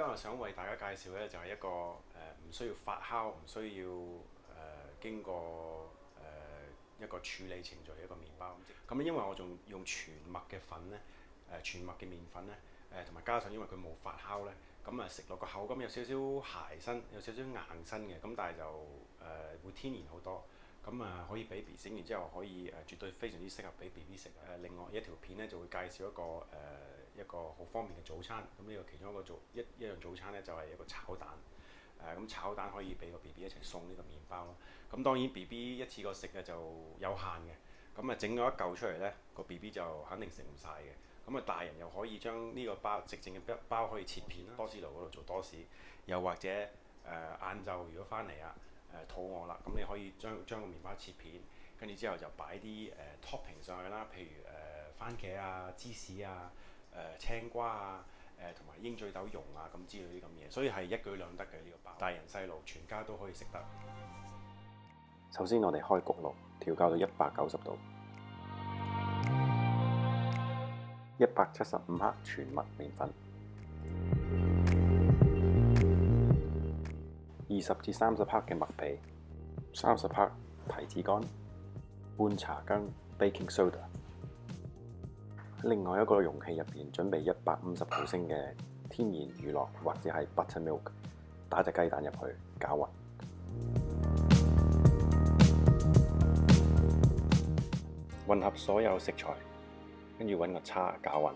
今日想為大家介紹咧，就係一個唔需要發酵、唔需要經過一個處理程序嘅一個麵包。咁因為我仲用全麥嘅粉咧，全麥嘅麵粉咧，同埋加上因為佢冇發酵咧，咁食落個口感有少少鞋身，有少少硬身嘅，咁但係就會天然好多。咁可以俾 BB 整完之後可以絕對非常之適合俾 BB 食。另外一條片咧就會介紹一個好方便嘅早餐。咁呢個其中一個一樣早餐咧就係一個炒蛋。咁炒蛋可以俾個 BB 一齊送呢個麵包咯。咁當然 BB 一次過食嘅就有限嘅。咁整咗一嚿出嚟咧，個 BB 就肯定食唔晒嘅。咁大人又可以將呢個包直情嘅包可以切片啦，多士爐嗰度做多士。又或者晏晝如果翻嚟啊，肚餓啦，咁你可以將個麵包切片，跟住之後就擺啲topping 上去啦，譬如番茄啊、芝士啊、青瓜啊、同埋鷹嘴豆蓉啊咁之類啲咁嘢，所以係一舉兩得嘅呢個包，大人細路全家都可以食得。首先我哋開焗爐，調校到190度，175克全麥麵粉，20至30克嘅麥皮，30克提子乾，半茶羹 baking soda。另外一個容器入邊準備150毫升嘅天然乳酪或者係 buttermilk， 打隻雞蛋入去攪勻，混合所有食材，跟住揾個叉攪勻。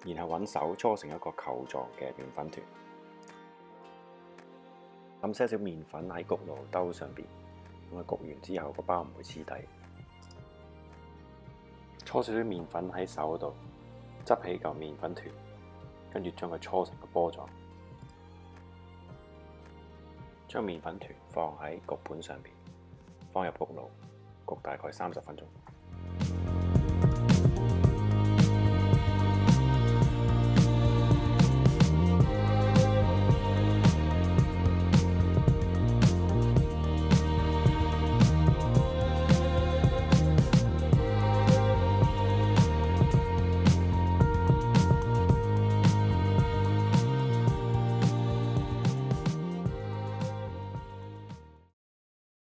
然後揾手搓成一個球狀嘅麵粉團，揼些少麵粉喺焗爐兜上邊，咁焗完之後個包唔會黐底。搓少少麵粉喺手度，執起嚿麵粉團，跟住將佢搓成個波狀，將麵粉團放喺焗盤上邊，放入焗爐焗大概30分鐘。